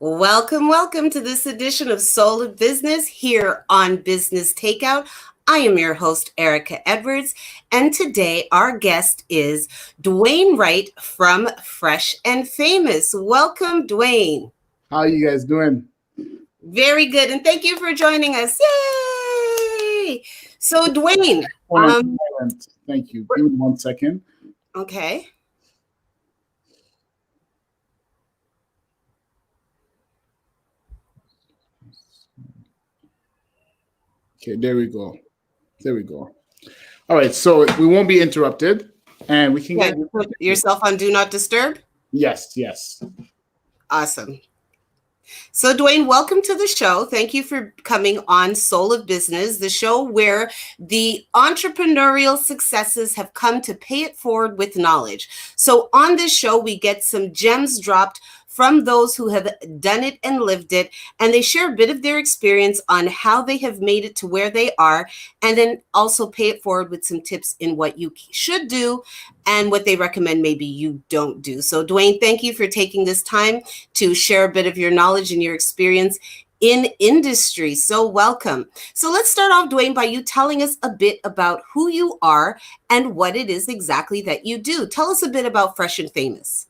Welcome, welcome to this edition of Soul of Business here on Business Takeout. I am your host, Erica Edwards, and today our guest is Dwayne Wright from Fresh and Famous. Welcome, Dwayne. How are you guys doing? Very good, and thank you for joining us. Yay! So, Dwayne. Thank you. Give me 1 second. Okay. Okay, there we go. All right, so we won't be interrupted, and we can get put yourself on Do Not Disturb. Yes. Awesome. So, Dwayne, welcome to the show. Thank you for coming on Soul of Business, the show where the entrepreneurial successes have come to pay it forward with knowledge. So on this show, we get some gems dropped from those who have done it and lived it, and they share a bit of their experience on how they have made it to where they are, and then also pay it forward with some tips in what you should do and what they recommend maybe you don't do. So, Dwayne, thank you for taking this time to share a bit of your knowledge and your experience in industry. So welcome. So let's start off, Dwayne, by you telling us a bit about who you are and what it is exactly that you do. Tell us a bit about Fresh and Famous.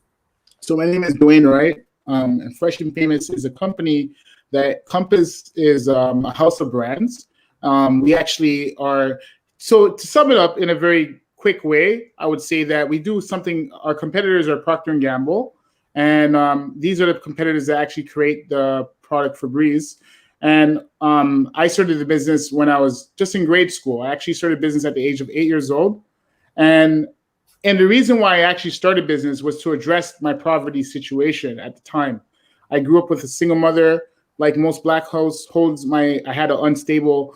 So my name is Dwayne Wright, and Fresh and Famous is a company that Compass is a house of brands. We actually are, so to sum it up in a very quick way, I would say that we do something, our competitors are Procter & Gamble, and these are the competitors that actually create the product Febreze. And I started the business when I was just in grade school. I actually started business at the age of 8 years old. And the reason why I actually started business was to address my poverty situation at the time. I grew up with a single mother. Like most Black households, I had an unstable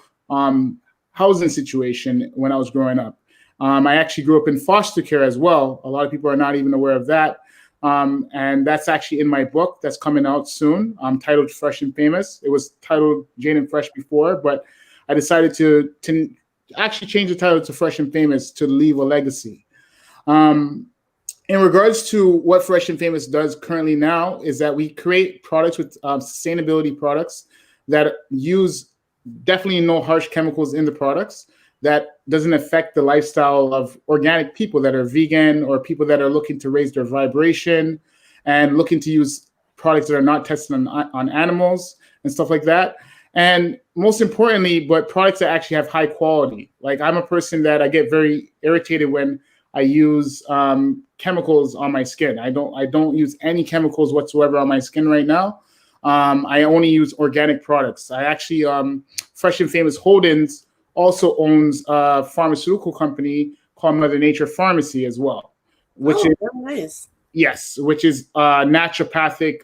housing situation when I was growing up. I actually grew up in foster care as well. A lot of people are not even aware of that. And that's actually in my book that's coming out soon, titled Fresh and Famous. It was titled Janefinch before, but I decided to actually change the title to Fresh and Famous to leave a legacy. In regards to what Fresh and Famous does currently now is that we create products with sustainability products that use definitely no harsh chemicals in the products that doesn't affect the lifestyle of organic people that are vegan or people that are looking to raise their vibration and looking to use products that are not tested on animals and stuff like that. And most importantly, but products that actually have high quality. Like I'm a person that I get very irritated when I use chemicals on my skin. I don't use any chemicals whatsoever on my skin right now. I only use organic products. I actually, Fresh and Famous Holdings also owns a pharmaceutical company called Mother Nature Pharmacy as well, which is nice. Yes, which is naturopathic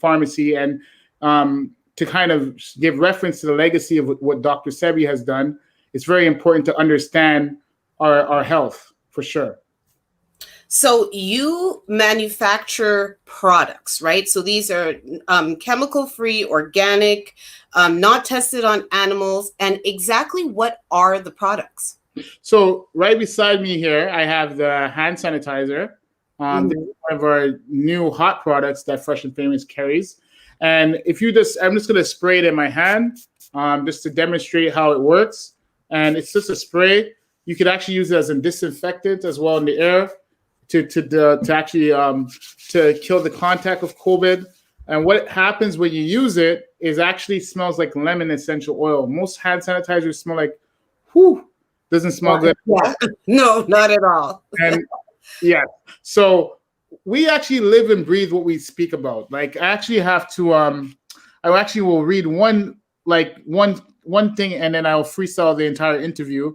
pharmacy. And to kind of give reference to the legacy of what Dr. Sebi has done, it's very important to understand our health. For sure. So you manufacture products, right? So these are chemical-free, organic, not tested on animals. And exactly what are the products? So right beside me here, I have the hand sanitizer. This is one of our new hot products that Fresh and Famous carries. And I'm just going to spray it in my hand just to demonstrate how it works. And it's just a spray. You could actually use it as a disinfectant as well in the air to actually to kill the contact of COVID. And what happens when you use it is actually smells like lemon essential oil. Most hand sanitizers smell like, doesn't smell good. Yeah. No, not at all. And yeah, so we actually live and breathe what we speak about. Like I actually have to, I actually will read one thing and then I'll freestyle the entire interview.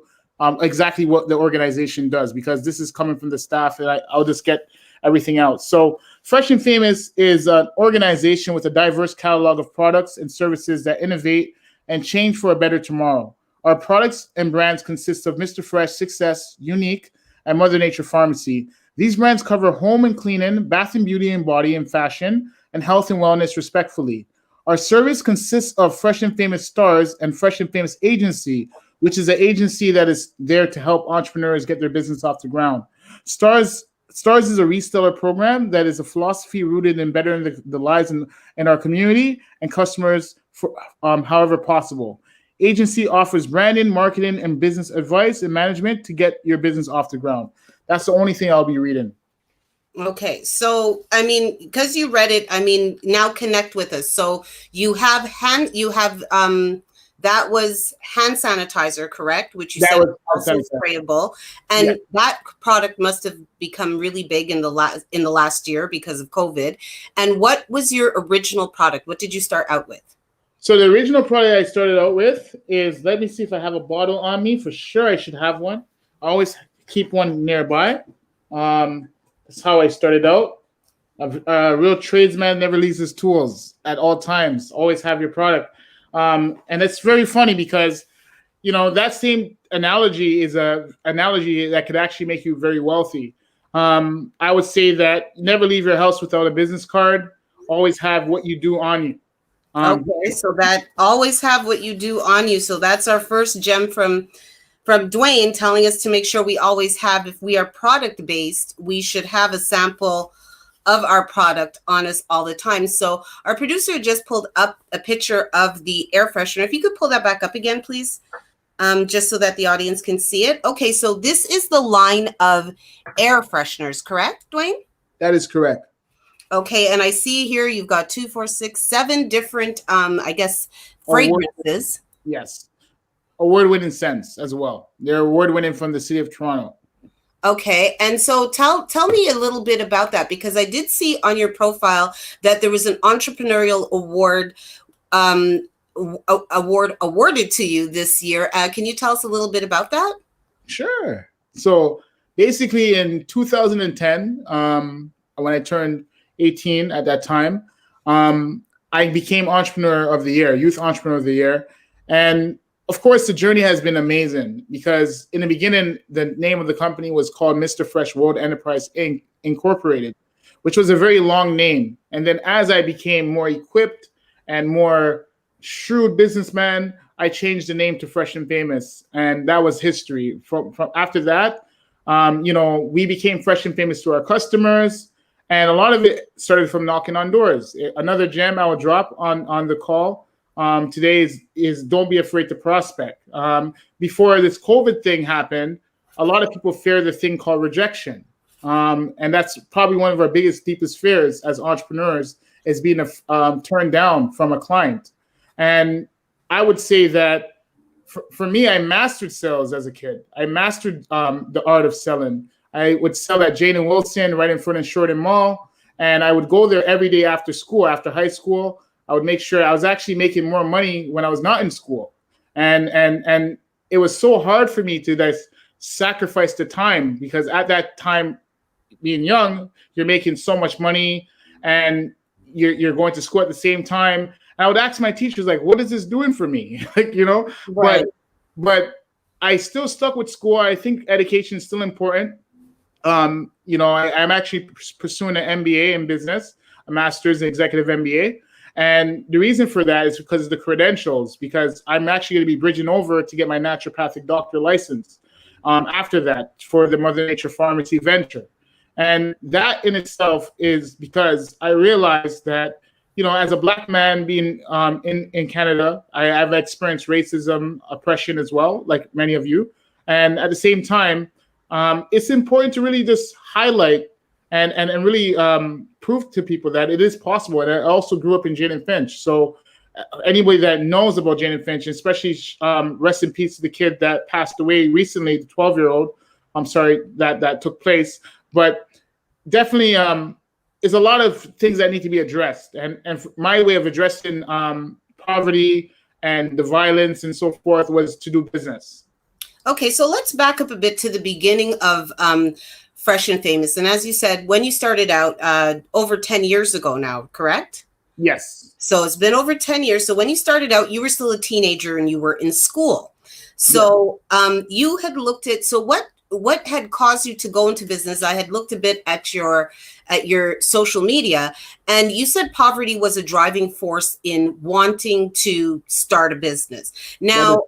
Exactly what the organization does, because this is coming from the staff and I'll just get everything out. So Fresh and Famous is an organization with a diverse catalog of products and services that innovate and change for a better tomorrow. Our products and brands consist of Mr. Fresh, Success, Unique, and Mother Nature Pharmacy. These brands cover home and cleaning, bath and beauty and body and fashion, and health and wellness respectfully. Our service consists of Fresh and Famous Stars and Fresh and Famous Agency, which is an agency that is there to help entrepreneurs get their business off the ground. Stars STARS is a reseller program that is a philosophy rooted in bettering the lives in our community and customers for however possible. Agency offers branding, marketing, and business advice and management to get your business off the ground. That's the only thing I'll be reading. Okay, so I mean, because you read it, I mean, now connect with us. So you have that was hand sanitizer, correct? Which you That said was also sprayable, and Yeah. that product must have become really big in the last year because of COVID. And what was your original product? What did you start out with? So the original product I started out with is, let me see if I have a bottle on me. For sure, I should have one. I always keep one nearby. That's how I started out. A real tradesman never leaves his tools at all times. Always have your product. And it's very funny because, that same analogy is a analogy that could actually make you very wealthy. I would say that never leave your house without a business card. Always have what you do on you. Okay, so that always have what you do on you. So that's our first gem from Dwayne, telling us to make sure we always have, if we are product based, we should have a sample of our product on us all the time. So our producer just pulled up a picture of the air freshener. If you could pull that back up again, please, just so that the audience can see it. Okay, so this is the line of air fresheners, correct, Dwayne? That is correct. Okay, and I see here you've got 2, 4, 6, 7 different, I guess, fragrances. Yes. Award-winning scents as well. They're award-winning from the city of Toronto. Okay, and so tell me a little bit about that, because I did see on your profile that there was an entrepreneurial award awarded to you this year. Can you tell us a little bit about that? Sure. So basically in 2010, when I turned 18 at that time, I became Entrepreneur of the Year, Youth Entrepreneur of the Year. And of course, the journey has been amazing because in the beginning, the name of the company was called Mr. Fresh World Enterprise Inc. Incorporated, which was a very long name. And then as I became more equipped and more shrewd businessman, I changed the name to Fresh and Famous. And that was history. From after that, we became fresh and famous to our customers. And a lot of it started from knocking on doors. Another gem I will drop on the call today is don't be afraid to prospect. Before this COVID thing happened, a lot of people fear the thing called rejection. And that's probably one of our biggest, deepest fears as entrepreneurs, is being turned down from a client. And I would say that for me, I mastered sales as a kid. I mastered the art of selling. I would sell at Jane and Wilson right in front of Shorten Mall. And I would go there every day after school, after high school. I would make sure I was actually making more money when I was not in school. And it was so hard for me to sacrifice the time, because at that time, being young, you're making so much money and you're going to school at the same time. And I would ask my teachers, like, what is this doing for me? Right. But I still stuck with school. I think education is still important. I'm actually pursuing an MBA in business, a master's in executive MBA. And the reason for that is because of the credentials, because I'm actually going to be bridging over to get my naturopathic doctor license after that for the Mother Nature Pharmacy venture. And that in itself is because I realized that, as a Black man being in Canada, I have experienced racism, oppression as well, like many of you. And at the same time, it's important to really just highlight and really prove to people that it is possible. And I also grew up in Janefinch. So anybody that knows about Janefinch, especially rest in peace to the kid that passed away recently, the 12-year-old, I'm sorry, that took place. But definitely is a lot of things that need to be addressed. And my way of addressing poverty and the violence and so forth was to do business. Okay, so let's back up a bit to the beginning of Fresh and Famous. And as you said, when you started out over 10 years ago now, correct? Yes. So it's been over 10 years. So when you started out, you were still a teenager and you were in school. So you had looked at, so what had caused you to go into business? I had looked a bit at your social media, and you said poverty was a driving force in wanting to start a business. Now,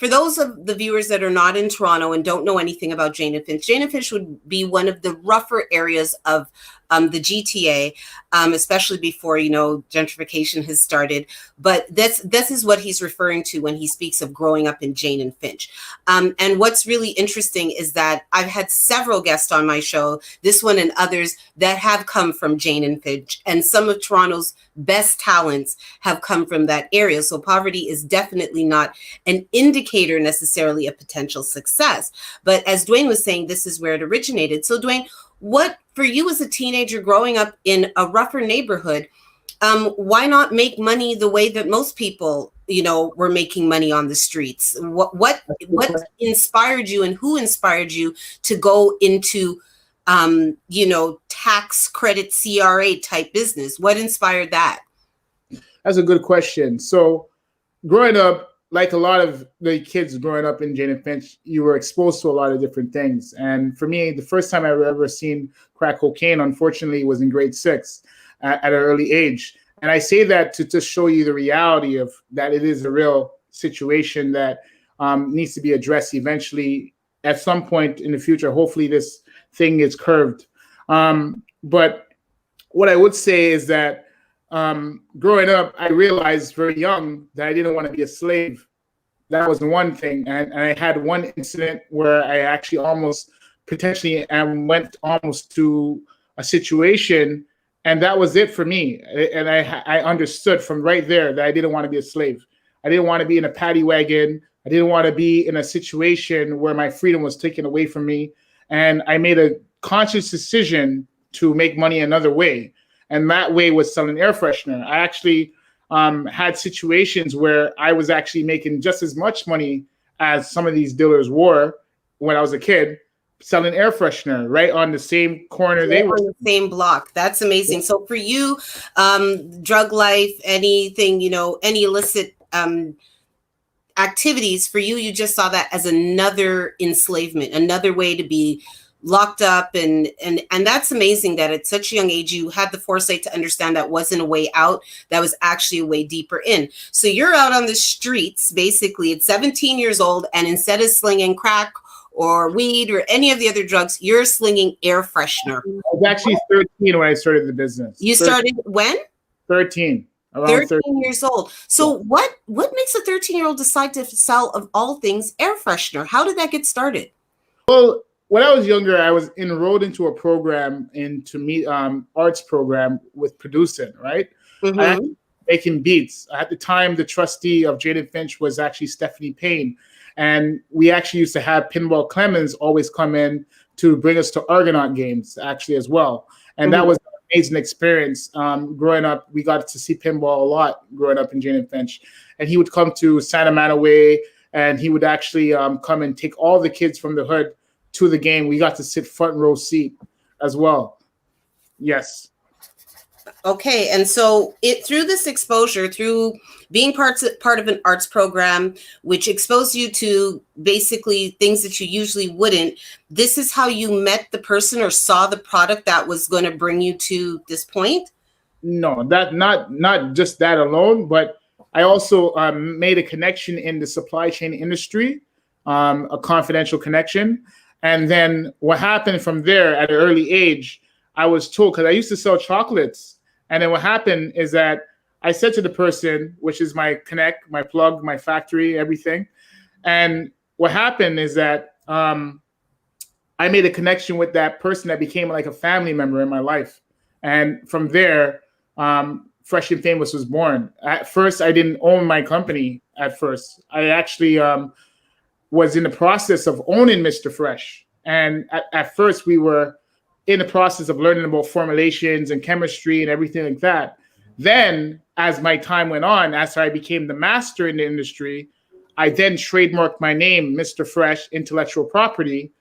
for those of the viewers that are not in Toronto and don't know anything about Janefinch would be one of the rougher areas of the GTA, especially before, gentrification has started. But this is what he's referring to when he speaks of growing up in Janefinch. And what's really interesting is that I've had several guests on my show, this one and others, that have come from Janefinch, and some of Toronto's best talents have come from that area. So poverty is definitely not an indicator necessarily of potential success. But as Dwayne was saying, this is where it originated. So Dwayne, what for you as a teenager growing up in a rougher neighborhood, why not make money the way that most people, were making money on the streets? What inspired you, and who inspired you to go into, tax credit CRA type business? What inspired that? That's a good question. So growing up, like a lot of the kids growing up in Janefinch, you were exposed to a lot of different things. And for me, the first time I've ever seen crack cocaine, unfortunately, was in grade 6 at an early age. And I say that to just show you the reality of that it is a real situation that needs to be addressed eventually at some point in the future. Hopefully this thing is curved. But what I would say is that growing up, I realized very young that I didn't want to be a slave. That was the one thing. And I had one incident where I actually almost potentially went almost to a situation, and that was it for me. And I understood from right there that I didn't want to be a slave. I didn't want to be in a paddy wagon. I didn't want to be in a situation where my freedom was taken away from me. And I made a conscious decision to make money another way. And that way was selling air freshener. I actually had situations where I was actually making just as much money as some of these dealers were when I was a kid, selling air freshener right on the same corner. They were on the same block. That's amazing. So for you, drug life, anything, any illicit activities, for you just saw that as another enslavement, another way to be locked up, and that's amazing that at such a young age you had the foresight to understand that wasn't a way out, that was actually a way deeper in. So you're out on the streets basically at 17 years old, and instead of slinging crack or weed or any of the other drugs, you're slinging air freshener. I was actually 13 when I started the business. You started when? 13. Around 13 years old. So what makes a 13-year-old decide to sell, of all things, air freshener? How did that get started? Well, when I was younger, I was enrolled into a program arts program with producing, right? Mm-hmm. Making beats. At the time, the trustee of Janefinch was actually Stephanie Payne. And we actually used to have Pinball Clemens always come in to bring us to Argonaut games actually as well. And that was an amazing experience. Growing up, we got to see pinball a lot growing up in Janefinch. And he would come to Santa Manaway, and he would actually come and take all the kids from the hood to the game. We got to sit front row seat as well. Yes. Okay, and so through this exposure, through being part of an arts program, which exposed you to basically things that you usually wouldn't, this is how you met the person or saw the product that was going to bring you to this point? No, that not just that alone, but I also made a connection in the supply chain industry, a confidential connection. And then what happened from there at an early age, I was told, because I used to sell chocolates. And then what happened is that I said to the person, which is my connect, my plug, my factory, everything. And what happened is that I made a connection with that person that became like a family member in my life. And from there, Fresh and Famous was born. At first, I didn't own my company at first. I actually was in the process of owning Mr. Fresh. And at first we were in the process of learning about formulations and chemistry and everything like that. Then as my time went on, as I became the master in the industry, I then trademarked my name, Mr. Fresh Intellectual Property,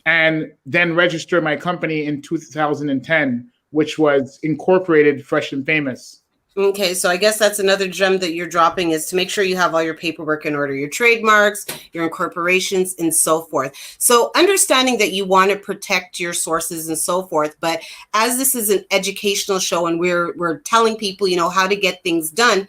and then registered my company in 2010, which was incorporated Fresh and Famous. Okay, so I guess that's another gem that you're dropping, is to make sure you have all your paperwork in order, your trademarks, your incorporations, and so forth. So understanding that you want to protect your sources and so forth, but as this is an educational show and we're telling people, how to get things done,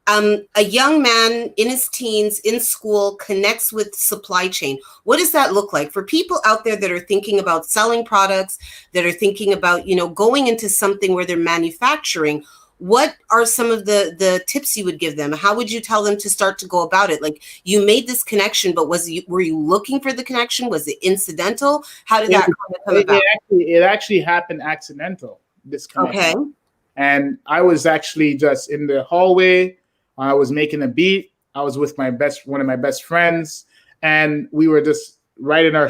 a young man in his teens in school connects with supply chain. What does that look like for people out there that are thinking about selling products, that are thinking about, going into something where they're manufacturing? What are some of the tips you would give them? How would you tell them to start to go about it? Like, you made this connection, but were you looking for the connection? Was it incidental? How did that kind of come about? It actually happened accidental, this connection. Okay. And I was actually just in the hallway. I was making a beat. I was with one of my best friends, and we were just writing our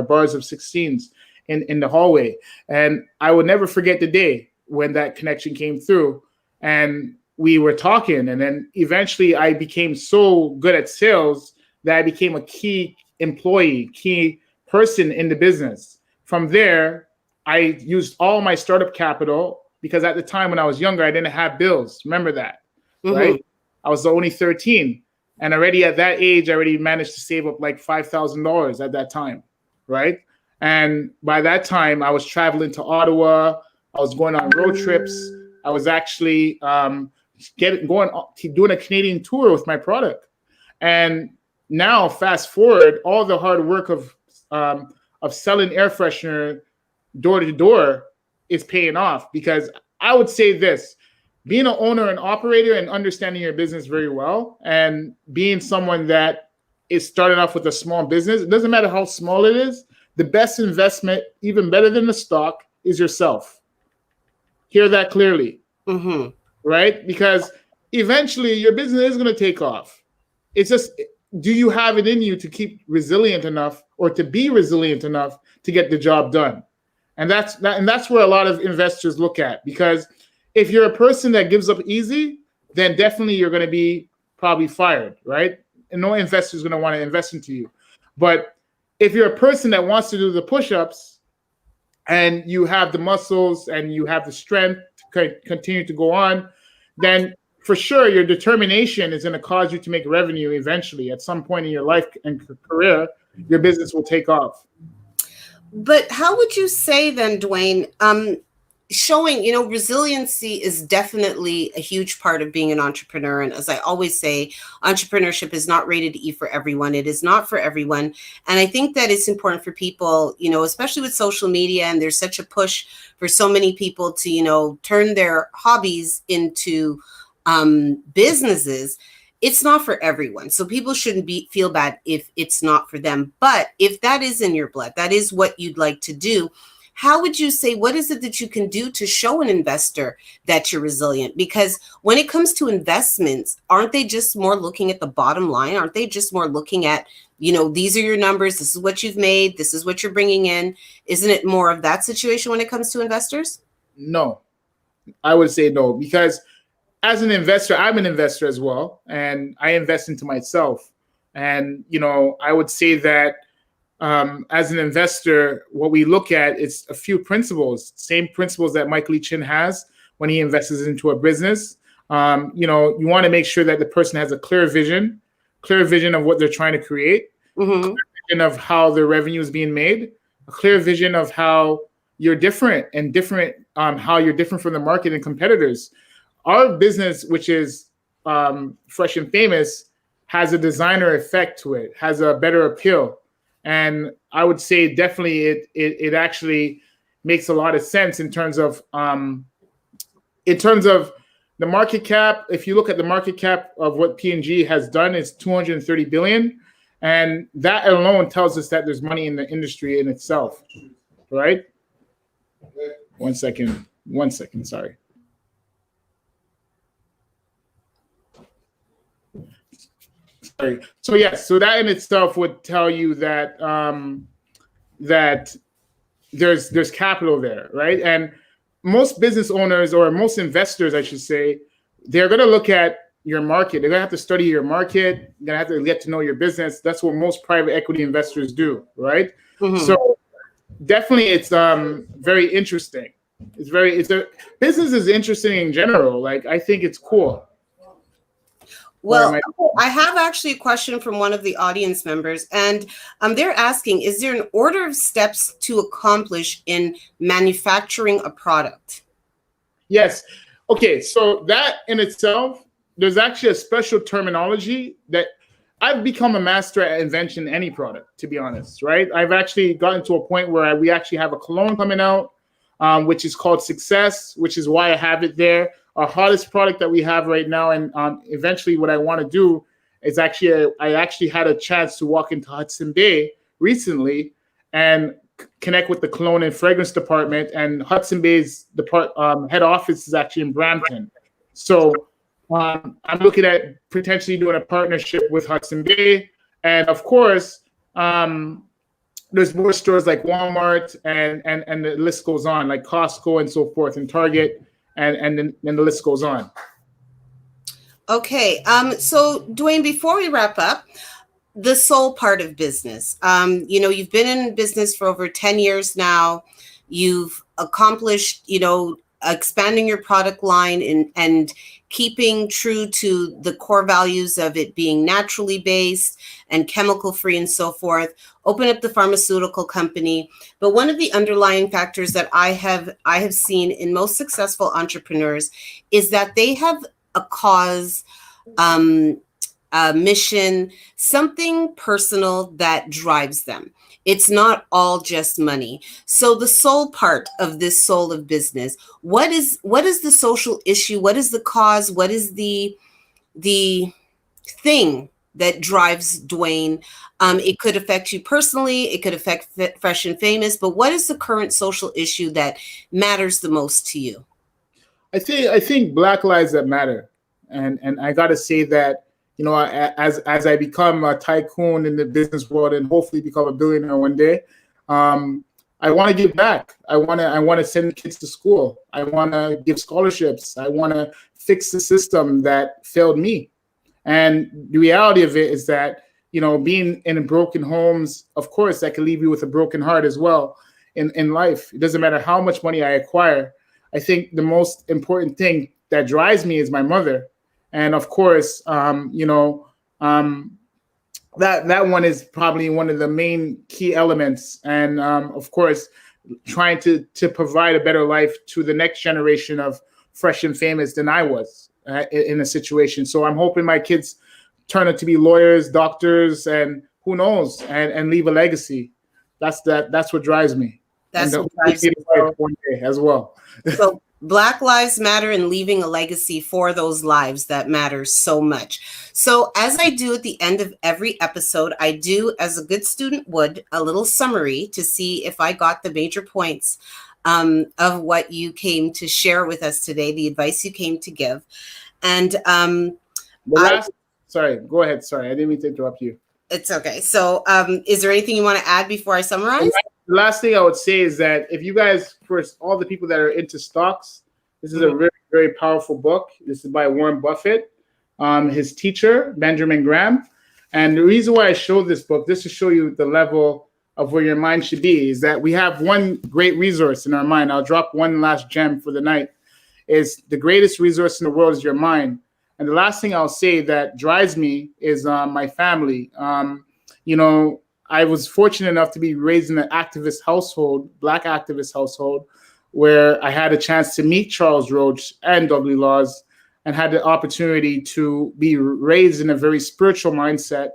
bars of 16s in the hallway. And I would never forget the day when that connection came through, and we were talking. And then eventually I became so good at sales that I became a key employee, key person in the business. From there, I used all my startup capital, because at the time when I was younger, I didn't have bills. Remember that, right? I was only 13. And already at that age, I already managed to save up like $5,000 at that time, right? And by that time, I was traveling to Ottawa. I was going on road trips. I was actually doing a Canadian tour with my product. And now, fast forward, all the hard work of selling air freshener door to door is paying off. Because I would say this: being an owner and operator and understanding your business very well, and being someone that is starting off with a small business, it doesn't matter how small it is, the best investment, even better than the stock, is yourself. Hear that clearly, right? Because eventually your business is going to take off. It's just, do you have it in you to keep resilient enough, or to be resilient enough to get the job done? And that's where a lot of investors look at. Because if you're a person that gives up easy, then definitely you're going to be probably fired, right? And no investor is going to want to invest into you. But if you're a person that wants to do the push-ups, and you have the muscles and you have the strength to continue to go on, then for sure your determination is going to cause you to make revenue eventually. At some point in your life and career, your business will take off. But how would you say then, Dwayne, showing, resiliency is definitely a huge part of being an entrepreneur. And as I always say, entrepreneurship is not rated E for everyone. It is not for everyone. And I think that it's important for people, especially with social media, and there's such a push for so many people to, turn their hobbies into businesses. It's not for everyone. So people shouldn't feel bad if it's not for them. But if that is in your blood, that is what you'd like to do, how would you say, what is it that you can do to show an investor that you're resilient? Because when it comes to investments, aren't they just more looking at the bottom line? Aren't they just more looking at, these are your numbers, this is what you've made, this is what you're bringing in? Isn't it more of that situation when it comes to investors? No, I would say no, because as an investor, I'm an investor as well, and I invest into myself. And, I would say that as an investor, what we look at is a few principles, same principles that Mike Lee Chin has when he invests into a business. You want to make sure that the person has a clear vision of what they're trying to create, a clear vision of how their revenue is being made, a clear vision of how you're different how you're different from the market and competitors. Our business, which is Fresh and Famous, has a designer effect to it, has a better appeal. And I would say definitely it actually makes a lot of sense in terms of the market cap. If you look at the market cap of what P&G has done, it's $230 billion. And that alone tells us that there's money in the industry in itself, right? One second, sorry. So yes, so that in itself would tell you that that there's capital there, right? And most business owners, or most investors, I should say, they're going to look at your market. They're going to have to study your market. They're going to have to get to know your business. That's what most private equity investors do, right? So definitely, it's very interesting. Business is interesting in general. Like, I think it's cool. Well, I have actually a question from one of the audience members, and they're asking, is there an order of steps to accomplish in manufacturing a product? Yes. Okay. So that in itself, there's actually a special terminology that I've become a master at invention any product, to be honest, right? I've actually gotten to a point where we actually have a cologne coming out, which is called Success, which is why I have it there. Our hottest product that we have right now, and eventually what I want to do is I actually had a chance to walk into Hudson Bay recently and connect with the cologne and fragrance department, and Hudson Bay's head office is actually in Brampton. So I'm looking at potentially doing a partnership with Hudson Bay. And of course, there's more stores like Walmart and the list goes on, like Costco and so forth, and Target, and then the list goes on. Okay. So Dwayne, before we wrap up, the soul part of business. You've been in business for over 10 years now. You've accomplished, expanding your product line and keeping true to the core values of it being naturally based and chemical free and so forth. Open up the pharmaceutical company. But one of the underlying factors that I have seen in most successful entrepreneurs is that they have a cause, a mission, something personal that drives them. It's not all just money. So the soul part of this soul of business, what is the social issue? What is the cause? What is the thing that drives Dwayne? It could affect you personally. It could affect Fresh and Famous. But what is the current social issue that matters the most to you? I think Black Lives That Matter, and I got to say that, as I become a tycoon in the business world and hopefully become a billionaire one day, I want to give back. I want to send kids to school. I want to give scholarships. I want to fix the system that failed me. And the reality of it is that, being in broken homes, of course, that can leave you with a broken heart as well in life. It doesn't matter how much money I acquire. I think the most important thing that drives me is my mother. And of course, that one is probably one of the main key elements. And of course, trying to provide a better life to the next generation of Fresh and Famous than I was in a situation. So I'm hoping my kids turn out to be lawyers, doctors, and who knows, and leave a legacy. That's what drives me. That's and what drives me one day as well. So Black Lives Matter and leaving a legacy for those lives that matters so much. So as I do at the end of every episode, I do, as a good student would, a little summary to see if I got the major points of what you came to share with us today, the advice you came to give. And sorry, go ahead. Sorry, I didn't mean to interrupt you. It's okay. So is there anything you want to add before I summarize? The last thing I would say is that if you guys, first, all the people that are into stocks, this is a very, very powerful book. This is by Warren Buffett, his teacher, Benjamin Graham. And the reason why I show this book, just to show you the level of where your mind should be, is that we have one great resource in our mind. I'll drop one last gem for the night. Is the greatest resource in the world is your mind. And the last thing I'll say that drives me is my family. I was fortunate enough to be raised in an activist household, Black activist household, where I had a chance to meet Charles Roach and W. Laws and had the opportunity to be raised in a very spiritual mindset.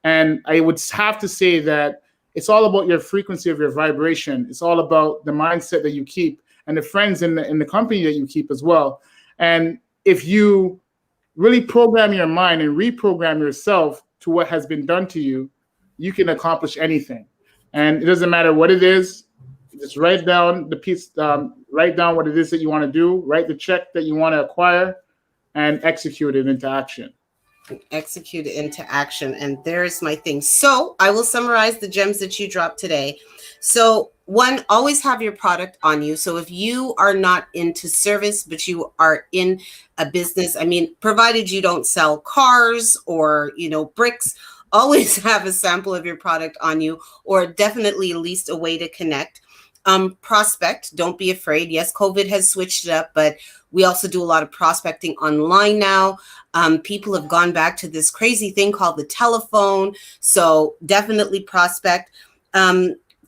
And I would have to say that it's all about your frequency of your vibration. It's all about the mindset that you keep and the friends in the company that you keep as well. And if you really program your mind and reprogram yourself to what has been done to you, you can accomplish anything. And it doesn't matter what it is. Just write down the piece, write down what it is that you want to do, write the check that you want to acquire, and execute it into action. Execute it into action. And there's my thing. So I will summarize the gems that you dropped today. So one, always have your product on you. So if you are not into service, but you are in a business, provided you don't sell cars or, bricks, always have a sample of your product on you, or definitely at least a way to connect. Prospect, don't be afraid. Yes, COVID has switched it up, but we also do a lot of prospecting online now. People have gone back to this crazy thing called the telephone. So definitely prospect.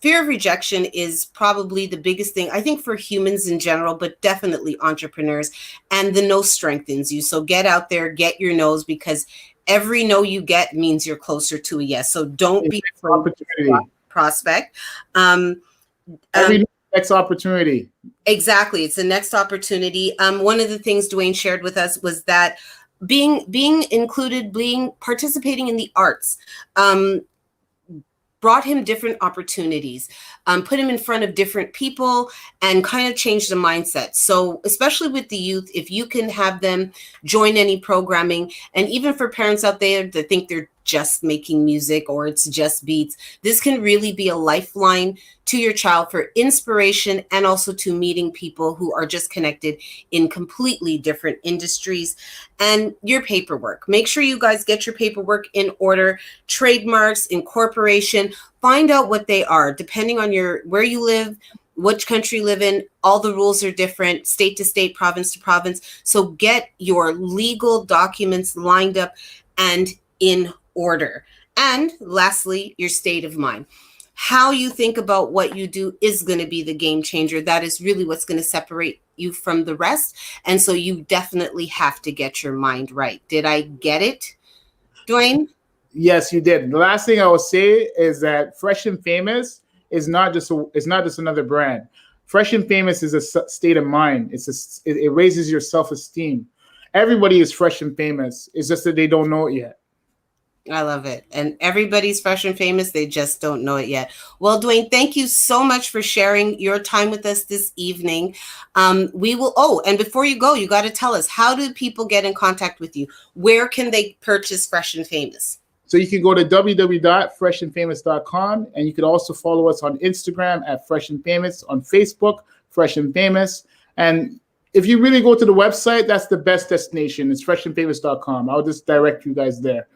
fear of rejection is probably the biggest thing, I think, for humans in general, but definitely entrepreneurs. And the no strengthens you. So get out there, get your no's, because every no you get means you're closer to a yes. So don't be afraid Opportunity. prospect. Every next opportunity. Exactly. It's the next opportunity. One of the things Dwayne shared with us was that being included, participating in the arts, brought him different opportunities, put him in front of different people, and kind of changed the mindset. So especially with the youth, if you can have them join any programming, and even for parents out there that think they're just making music or it's just beats, this can really be a lifeline to your child for inspiration, and also to meeting people who are just connected in completely different industries. And your paperwork, make sure you guys get your paperwork in order. Trademarks, incorporation, find out what they are depending on where you live, which country you live in. All the rules are different, state to state, province to province. So get your legal documents lined up and in order. And lastly, your state of mind. How you think about what you do is going to be the game changer. That is really what's going to separate you from the rest. And so you definitely have to get your mind right. Did I get it, Dwayne? Yes, you did. The last thing I will say is that Fresh and Famous is not just another brand. Fresh and Famous is a state of mind. It raises your self-esteem. Everybody is fresh and famous. It's just that they don't know it yet. I love it. And everybody's fresh and famous. They just don't know it yet. Well, Dwayne, thank you so much for sharing your time with us this evening. And before you go, you got to tell us, how do people get in contact with you? Where can they purchase Fresh and Famous? So you can go to www.freshandfamous.com, and you can also follow us on Instagram at Fresh and Famous, on Facebook, Fresh and Famous. And if you really go to the website, that's the best destination. It's freshandfamous.com. I'll just direct you guys there.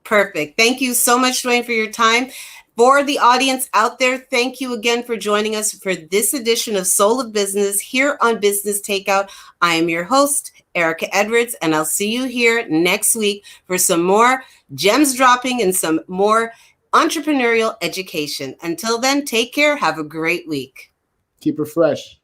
Perfect. Thank you so much, Dwayne, for your time. For the audience out there, thank you again for joining us for this edition of Soul of Business here on Business Takeout. I am your host, Erica Edwards, and I'll see you here next week for some more gems dropping and some more entrepreneurial education. Until then, take care. Have a great week. Keep it fresh.